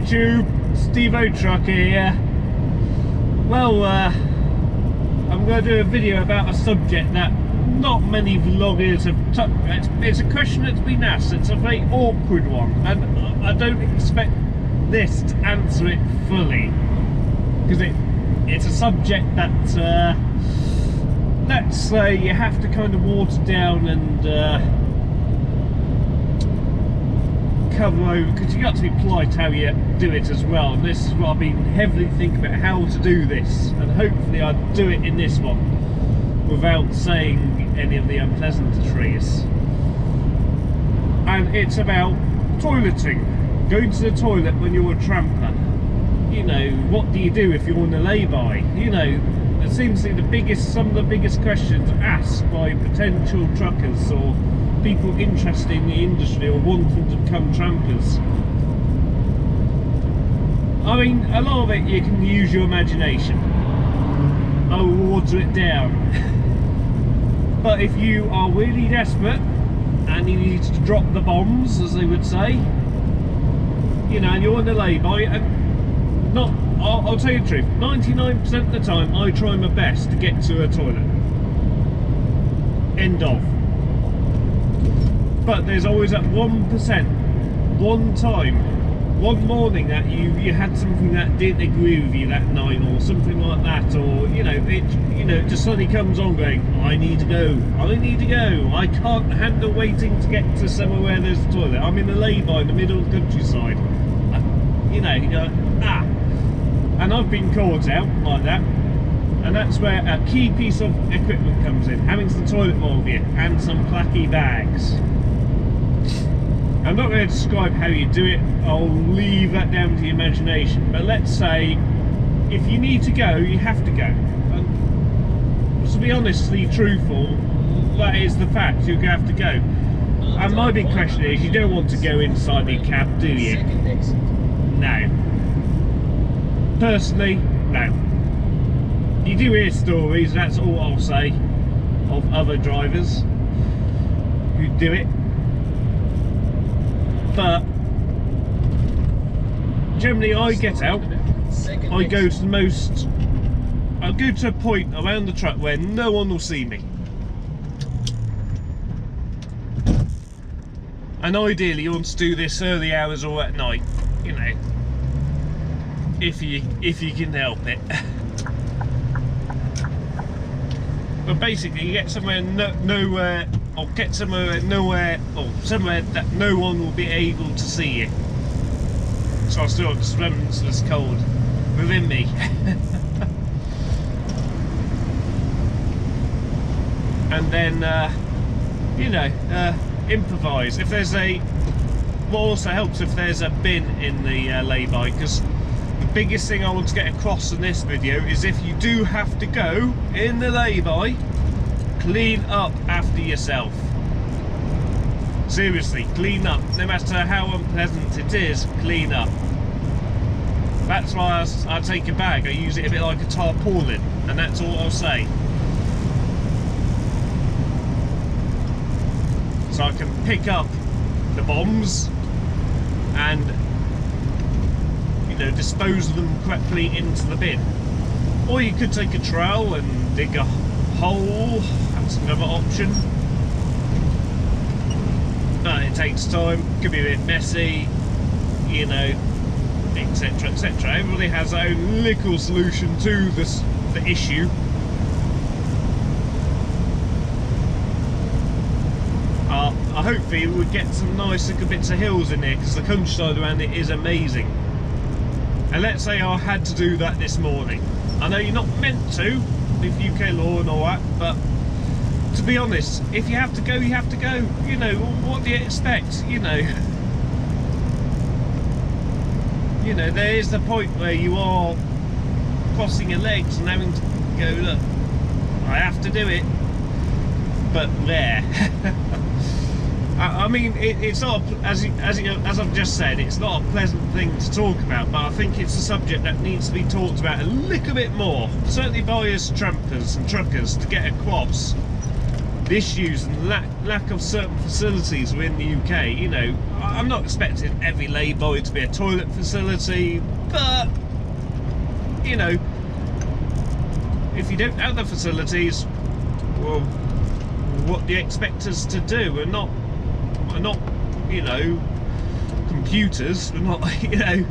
YouTube, Stevo Trucker here. Well, I'm going to do a video about a subject that not many vloggers have touched. It's a question that's been asked. It's a very awkward one, and I don't expect this to answer it fully, because it's a subject that let's say you have to kind of water down and cover over, because you got to be polite how you do it as well. And this is what I've been heavily thinking about, how to do this, and hopefully I'll do it in this one without saying any of the unpleasantries. And it's about toileting, going to the toilet when you're a tramper. You know, what do you do if you're on a lay-by? You know, it seems to be some of the biggest questions asked by potential truckers or people interested in the industry or wanting to become trampers. I mean, a lot of it you can use your imagination. I will water it down. But if you are really desperate and you need to drop the bombs, as they would say, you know, and you're on the lay-by, and I'll tell you the truth, 99% of the time I try my best to get to a toilet. End of. But there's always that 1%, one time, one morning that you had something that didn't agree with you that night, or something like that, or it just suddenly comes on going, I need to go, I can't handle waiting to get to somewhere where there's a toilet. I'm in the lay-by in the middle of the countryside. You go, ah. And I've been caught out like that. And that's where a key piece of equipment comes in, having some toilet roll with you and some placky bags. I'm not going to describe how you do it, I'll leave that down to your imagination. But let's say, if you need to go, you have to go. And to be honestly truthful, that is the fact, you have to go. And my big question is, you don't want to go inside your cab, do you? No. Personally, no. You do hear stories, that's all I'll say, of other drivers who do it. But generally I get out, I go to a point around the truck where no one will see me. And ideally you want to do this early hours or at night, you know, if you can help it. But basically you get somewhere nowhere, or get somewhere nowhere, or somewhere that no one will be able to see you. So I still have this remnants of this cold within me. And then improvise. If there's what also helps if there's a bin in the lay-by, because the biggest thing I want to get across in this video is, if you do have to go in the lay-by, clean up after yourself. Seriously, clean up. No matter how unpleasant it is, clean up. That's why I take a bag, I use it a bit like a tarpaulin, and that's all I'll say. So I can pick up the bombs and dispose of them correctly into the bin. Or you could take a trowel and dig a hole, that's another option. But it takes time, could be a bit messy, etc, etc. Everybody has their own little solution to the issue. Hopefully we get some nice little bits of hills in there, because the countryside around it is amazing. And let's say I had to do that this morning. I know you're not meant to, with UK law and all that, but to be honest, if you have to go, you have to go. You know, what do you expect? There is the point where you are crossing your legs and having to go, look, I have to do it, but there. I mean, it's not, as I've just said, it's not a pleasant thing to talk about, but I think it's a subject that needs to be talked about a little bit more, certainly by us trampers and truckers, to get across the issues and lack of certain facilities within the UK. You know, I'm not expecting every lay-by to be a toilet facility, but you know, if you don't have the facilities, well, what do you expect us to do? We're not, you know, computers. We're not, you know.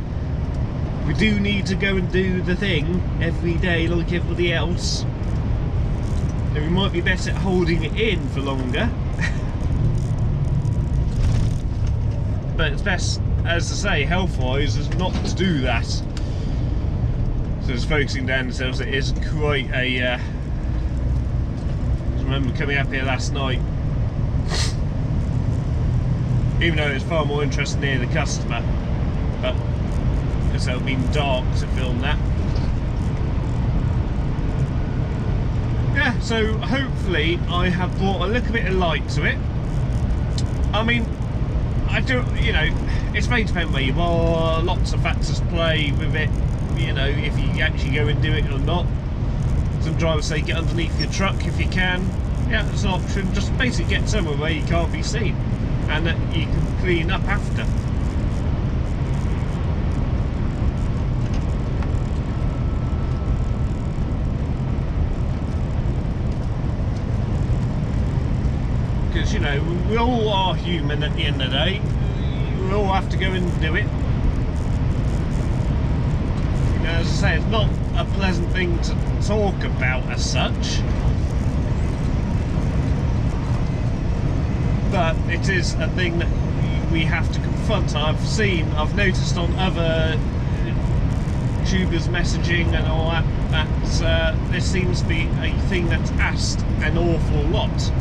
We do need to go and do the thing every day like everybody else. And we might be better at holding it in for longer. But it's best, as I say, health-wise, is not to do that. So it's focusing down themselves. It is quite a... I remember coming up here last night, even though it's far more interesting near the customer, but because it would have been dark to film that. Yeah, so hopefully I have brought a little bit of light to it. I mean, I do, you know, it's may depend where you are, lots of factors play with it, you know, if you actually go and do it or not. Some drivers say get underneath your truck if you can. Yeah, that's an option. Just basically get somewhere where you can't be seen and that you can clean up after. Because, you know, we all are human at the end of the day. We all have to go and do it. You know, as I say, it's not a pleasant thing to talk about as such, but it is a thing that we have to confront. I've noticed on other tubers messaging and all that, that there seems to be a thing that's asked an awful lot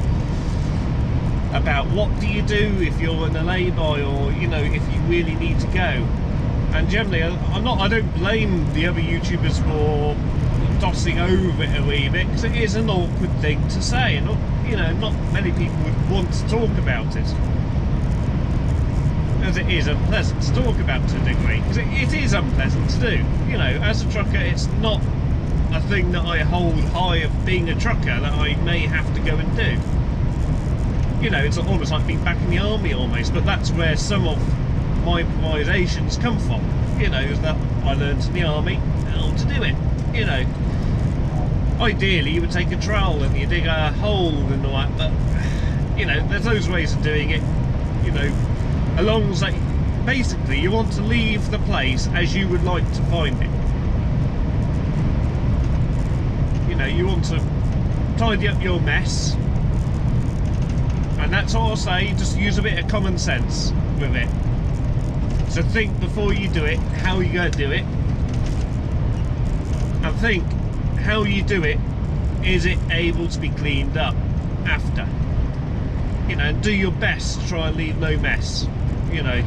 about what do you do if you're in a lay-by, or you know, if you really need to go. And generally, I don't blame the other YouTubers for dossing over it a wee bit, because it is an awkward thing to say, and you know, not many people would want to talk about it, as it is unpleasant to talk about to a degree, because it is unpleasant to do. You know, as a trucker, it's not a thing that I hold high of being a trucker that I may have to go and do. You know, it's almost like being back in the army almost, but that's where some of my improvisations come from. You know, is that I learned in the army how to do it. You know, ideally you would take a trowel and you dig a hole and all that, but you know, there's those ways of doing it. You know, along as like, basically you want to leave the place as you would like to find it. You know, you want to tidy up your mess. And that's all I'll say, just use a bit of common sense with it. So think before you do it, how you're going to do it. And think, how you do it, is it able to be cleaned up after? You know, and do your best to try and leave no mess, you know.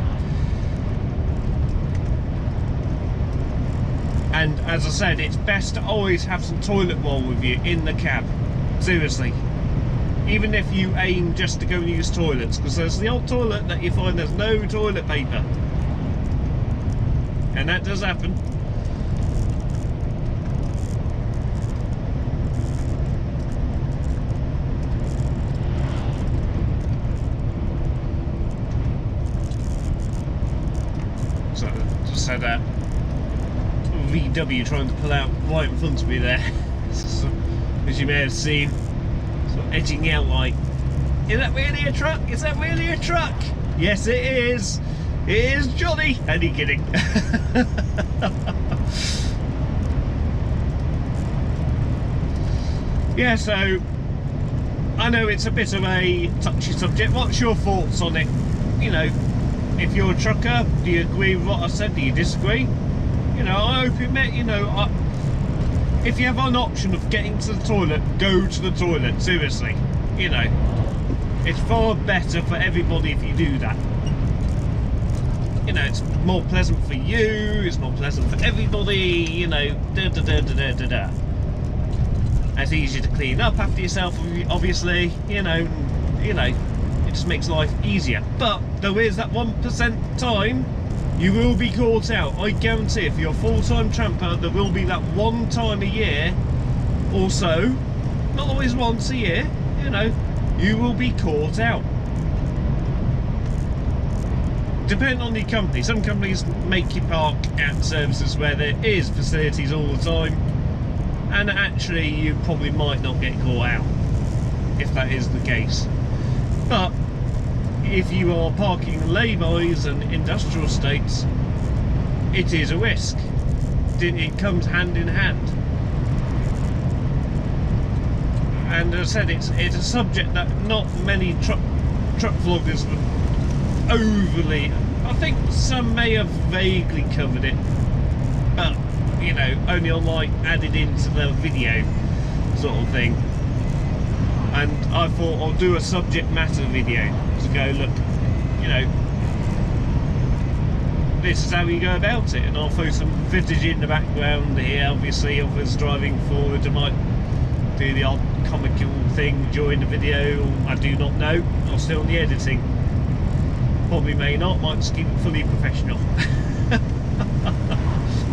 And as I said, it's best to always have some toilet roll with you in the cab. Seriously. Even if you aim just to go and use toilets, because there's the old toilet that you find there's no toilet paper, and that does happen. So just had that VW trying to pull out right in front of me there, as you may have seen. Edging out like, is that really a truck? Is that really a truck? Yes, it is. It is Johnny. Only kidding. Yeah, so I know it's a bit of a touchy subject. What's your thoughts on it? You know, if you're a trucker, do you agree with what I said? Do you disagree? You know, I hope it met, you know, if you have an option of getting to the toilet, go to the toilet, seriously. You know, it's far better for everybody if you do that. You know, it's more pleasant for you, it's more pleasant for everybody, you know, da-da-da-da-da-da-da. It's easier to clean up after yourself, obviously, you know, it just makes life easier. But there is that 1% time you will be caught out. I guarantee if you're a full-time tramper, there will be that one time a year or so, not always once a year, you know, you will be caught out. Depending on the company, some companies make you park at services where there is facilities all the time, and actually you probably might not get caught out if that is the case. But if you are parking laybys and industrial estates, it is a risk. It comes hand in hand. And as I said, it's a subject that not many truck vloggers would overly, I think some may have vaguely covered it, but you know, only on like added into the video sort of thing. And I thought I'll do a subject matter video to go, look, you know, this is how you go about it, and I'll throw some footage in the background here, obviously, of us driving forward. I might do the odd comical thing during the video, I do not know, I'm still in the editing. Probably may not, might just keep it fully professional.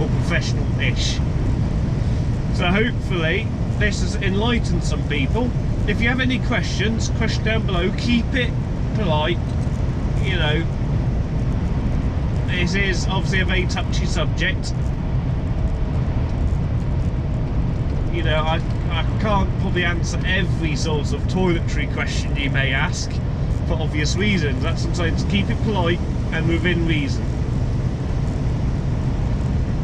Or professional-ish. So hopefully this has enlightened some people. If you have any questions, question down below, keep it polite, you know. This is obviously a very touchy subject. You know, I can't probably answer every sort of toiletry question you may ask, for obvious reasons. That's what I'm saying, to keep it polite and within reason.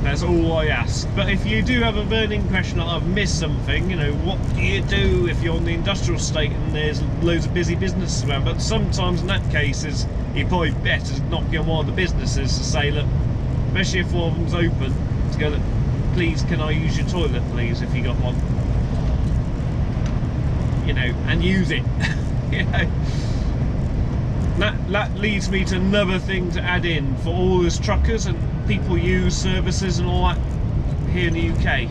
That's all I ask. But if you do have a burning question, like I've missed something, you know, what do you do if you're on the industrial estate and there's loads of busy businesses around? But sometimes in that case, you're probably better not get one of the businesses to say, look, especially if one of them's open, to go, look, please can I use your toilet please, if you got one, you know, and use it. You know, that leads me to another thing to add in for all those truckers and people use services and all that here in the UK.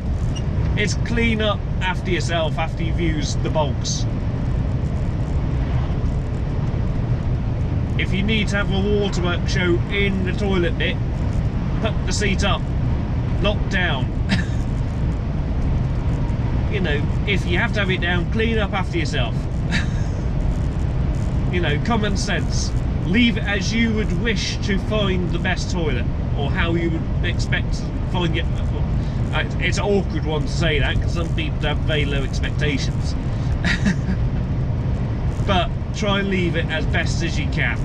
It's clean up after yourself after you've used the bogs. If you need to have a waterworks show in the toilet bit, put the seat up, lock down. You know, if you have to have it down, clean up after yourself. You know, common sense. Leave it as you would wish to find the best toilet, or how you would expect to find it. It's an awkward one to say that, because some people have very low expectations. But try and leave it as best as you can.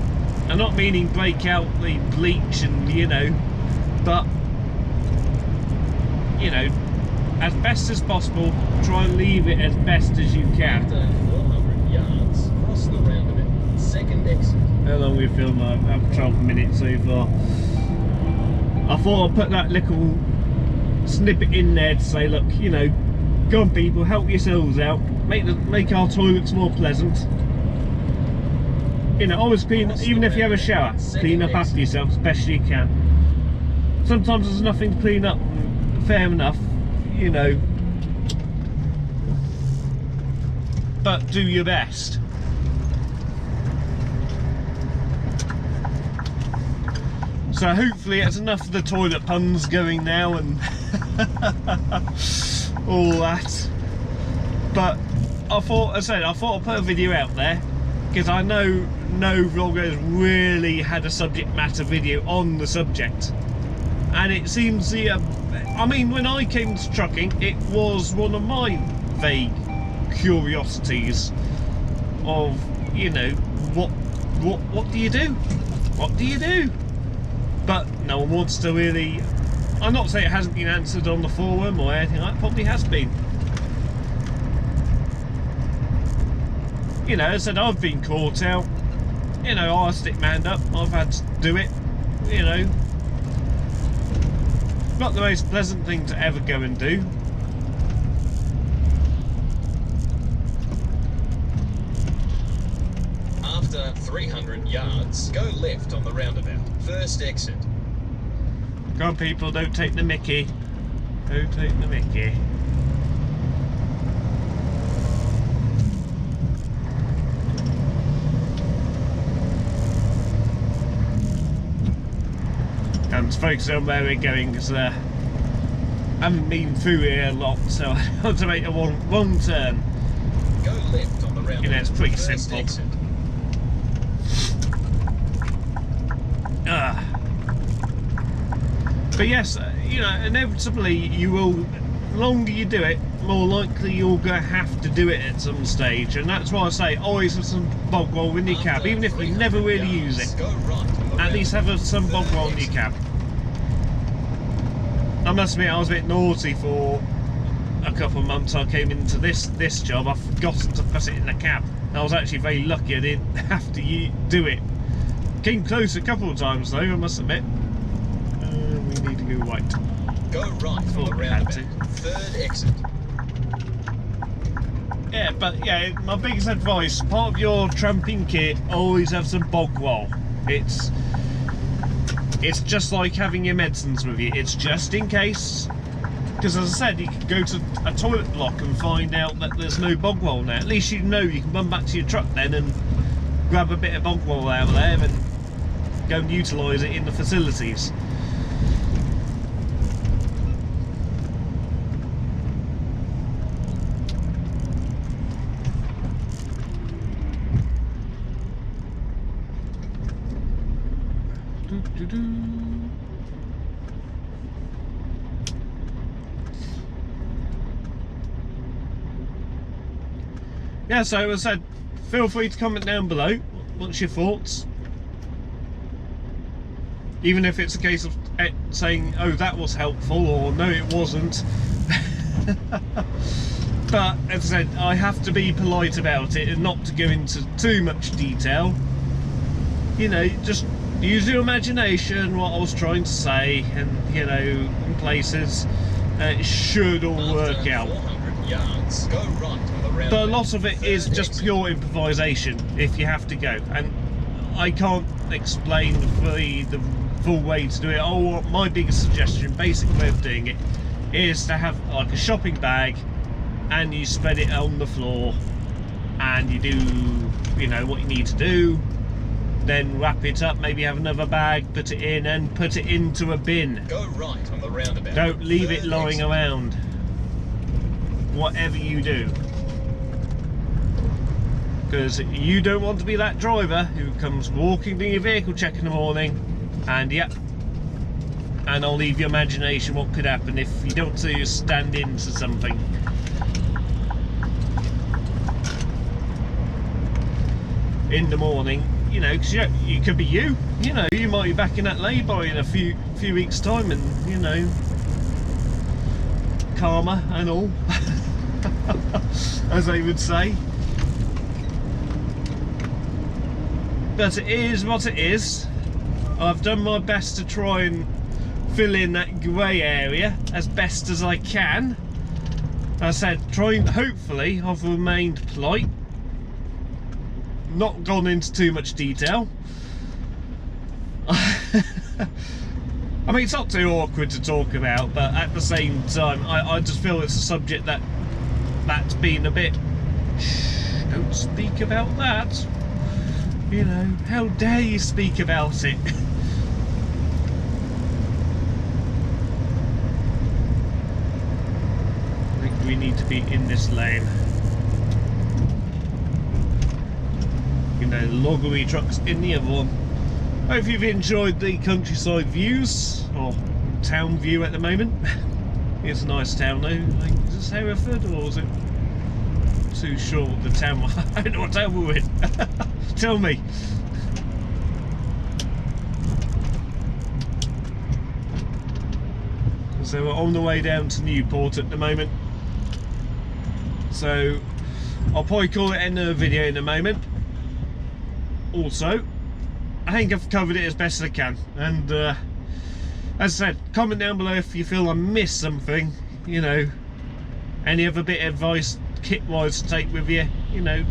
I'm not meaning break out the bleach and, you know, but, you know, as best as possible, try and leave it as best as you can. After 400 yards, cross the roundabout, second exit. How long we filmed? I've 12 minutes so far. I thought I'd put that little snippet in there to say, look, you know, go on people, help yourselves out, make our toilets more pleasant. You know, always clean, even if you have a shower, clean up after yourself as best you can. Sometimes there's nothing to clean up, fair enough, you know, but do your best. So hopefully it's enough of the toilet puns going now and all that. But I thought, as I said, I thought I'd put a video out there, because I know no vloggers really had a subject matter video on the subject. And it seems the, I mean, when I came to trucking, it was one of my vague curiosities of, you know, what do you do? What do you do? But no one wants to really, I'm not saying it hasn't been answered on the forum or anything like that, probably has been. You know, as I said, I've been caught out, you know, I stick my hand up, I've had to do it, you know. Not the most pleasant thing to ever go and do. After 300 yards, go left on the roundabout, first exit. Come on people, don't take the mickey. Don't take the mickey. I'm just focusing on where we're going, because I haven't been through here a lot, so I want to make a wrong turn. Go left on the roundabout. You know, it's pretty First simple. exit. But yes, you know, inevitably you will, the longer you do it, more likely you're going to have to do it at some stage, and that's why I say always have some bog roll in your cab, even if you never really use it. Go right on the At least have some bog roll in your cab. I must admit, I was a bit naughty for a couple of months. I came into this job, I've forgotten to put it in the cab. I was actually very lucky I didn't have to do it. Came close a couple of times though, I must admit. We need to go right. Go right on the roundabout. Third exit. Yeah, but yeah, my biggest advice, part of your tramping kit, always have some bog roll. It's just like having your medicines with you. It's just in case. Because as I said, you can go to a toilet block and find out that there's no bog roll now. At least you know you can run back to your truck then and grab a bit of bog roll out of there and go and utilise it in the facilities. Yeah, so as I said, feel free to comment down below what's your thoughts, even if it's a case of saying, oh, that was helpful, or no, it wasn't. But as I said, I have to be polite about it and not to go into too much detail. You know, just use your imagination, what I was trying to say, and you know, in places it should all work out. 400 yards, go right on the roundabout. But a lot of it is just pure improvisation if you have to go, and I can't explain the full way to do it. Oh, my biggest suggestion, basic way of doing it, is to have like a shopping bag and you spread it on the floor and you do, you know, what you need to do. Then wrap it up, maybe have another bag, put it in and put it into a bin. Go right on the roundabout. Don't leave it Third lying exit. around. Whatever you do. Because you don't want to be that driver who comes walking to your vehicle check in the morning and yep, and I'll leave your imagination what could happen if you don't see you stand into something. In the morning, you know, because you could be you know, you might be back in that lay-by in a few weeks time, and you know, karma and all, as they would say. But it is what it is. I've done my best to try and fill in that grey area as best as I can. As I said, hopefully I've remained polite, not gone into too much detail. I mean, it's not too awkward to talk about, but at the same time, I just feel it's a subject that's been a bit, shh, don't speak about that. You know, how dare you speak about it? I think we need to be in this lane. You know, loggery trucks in the other one. Hope you've enjoyed the countryside views, or town view at the moment. It's a nice town though. Like, is this Hereford or is it too short? The town. I don't know what town we're in. Tell me. So we're on the way down to Newport at the moment. So I'll probably call it end of the video in a moment. Also, I think I've covered it as best as I can, and as I said, comment down below if you feel I missed something, you know, any other bit of advice kit wise to take with you, you know.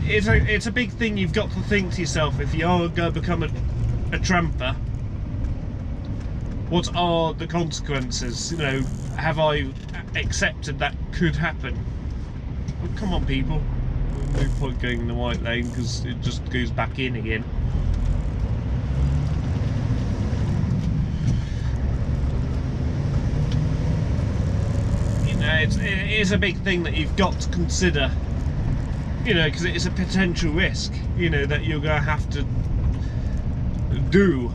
It's a big thing you've got to think to yourself if you are going to become a tramper. What are the consequences? You know, have I accepted that could happen? Well, come on people, no point going in the white lane because it just goes back in again. it is a big thing that you've got to consider, you know, because it is a potential risk, you know, that you're going to have to do,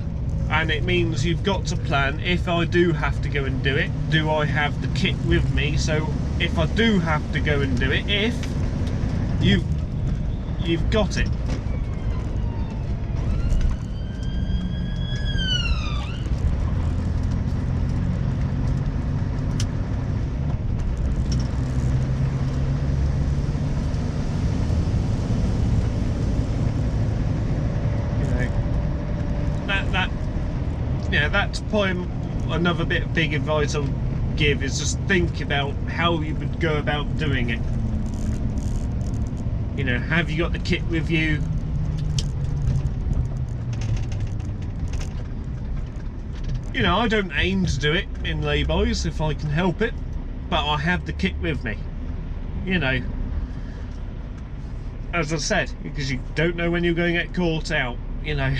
and it means you've got to plan. If I do have to go and do it, do I have the kit with me? So if I do have to go and do it, if you've got it. Yeah, that's probably another bit of big advice I'll give, is just think about how you would go about doing it. You know, have you got the kit with you? You know, I don't aim to do it in laybys if I can help it, but I have the kit with me. You know, as I said, because you don't know when you're going to get caught out, you know.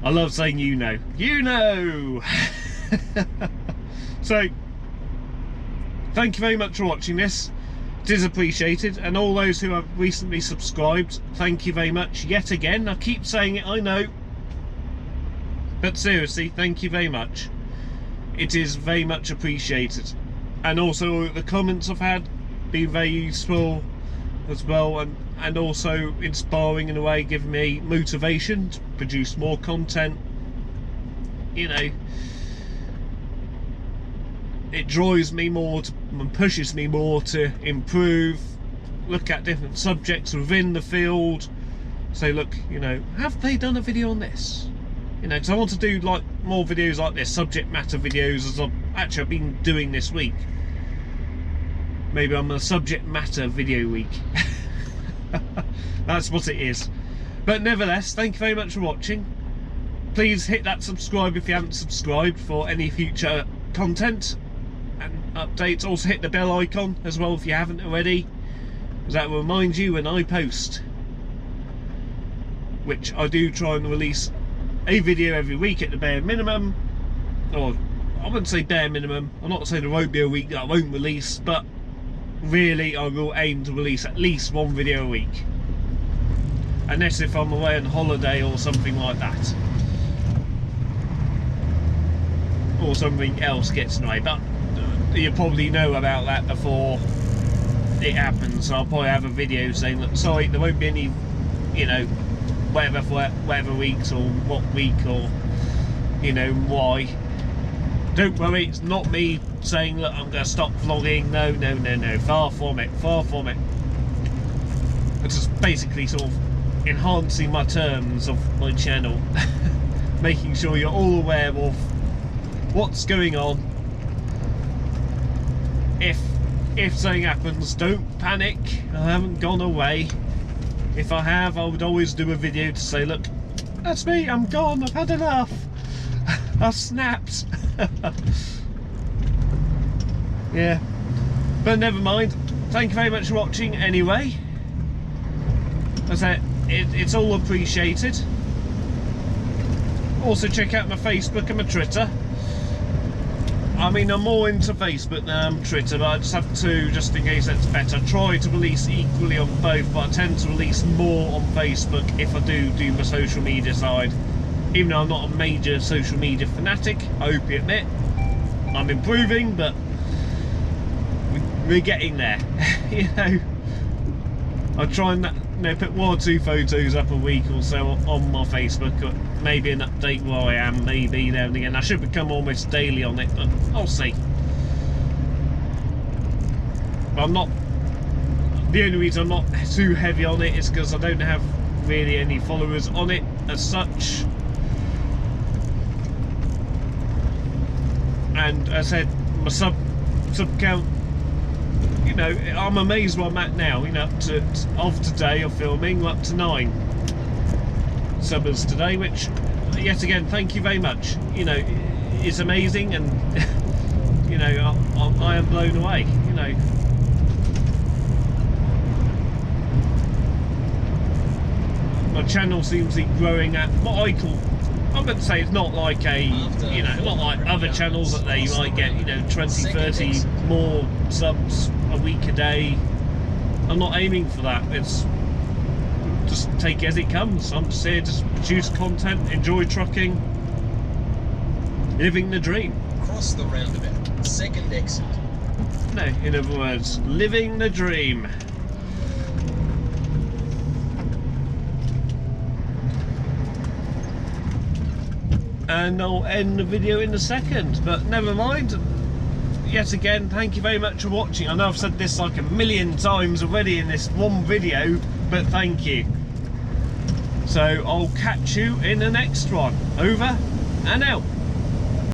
I love saying you know. So, thank you very much for watching this. It is appreciated, and all those who have recently subscribed, thank you very much yet again. I keep saying it, I know, but seriously, thank you very much. It is very much appreciated, and also the comments I've had been very useful as well, and also inspiring in a way, giving me motivation to produce more content. You know, it drives me more and pushes me more to improve, look at different subjects within the field, say, look, you know, have they done a video on this? You know, because I want to do like more videos like this, subject matter videos, as I've been doing this week. Maybe I'm a subject matter video week. That's what it is. But nevertheless, thank you very much for watching. Please hit that subscribe if you haven't subscribed for any future content and updates. Also hit the bell icon as well if you haven't already, because that will remind you when I post, which I do try and release a video every week at the bare minimum. Or I wouldn't say bare minimum, I'm not saying there won't be a week that I won't release, but really I will aim to release at least one video a week, unless if I'm away on holiday or something like that, or something else gets in the way. But you probably know about that before it happens, so I'll probably have a video saying, look, sorry, there won't be any, you know, whatever for whatever weeks, or what week, or you know why. Don't worry, it's not me saying, look, I'm going to stop vlogging. No, no, no, no, far from it, far from it. It's just basically sort of enhancing my terms of my channel, making sure you're all aware of what's going on. If something happens, don't panic. I haven't gone away. If I have, I would always do a video to say, look, that's me, I'm gone, I've had enough. I've snapped. Yeah, but never mind. Thank you very much for watching anyway. As I said, it's all appreciated. Also check out my Facebook and my Twitter. I mean, I'm more into Facebook than I'm Twitter, but I just have to, just in case that's better, try to release equally on both, but I tend to release more on Facebook if I do my social media side. Even though I'm not a major social media fanatic, I hope you admit, I'm improving, but we're getting there. You know, I try and, you know, put 1 or 2 photos up a week or so on my Facebook, or maybe an update where I am, maybe now and again. I should become almost daily on it, but I'll see. But I'm not, the only reason I'm not too heavy on it is because I don't have really any followers on it as such. And as I said, my sub count, you know, I'm amazed where I'm at now. You know, up to, of today of filming, we're up to 9 subbers today, which yet again, thank you very much. You know, it's amazing, and you know, I am blown away. You know, my channel seems to be growing at what I I would say it's not like a, you know, not like other channels that they might get, you know, 20, 30 more subs a week a day. I'm not aiming for that. It's just take it as it comes. I'm just here to produce content, enjoy trucking, living the dream. Cross the roundabout. Second exit. No, in other words, living the dream. And I'll end the video in a second, but never mind. Yet again, thank you very much for watching. I know I've said this like a million times already in this one video, but thank you. So I'll catch you in the next one. Over and out.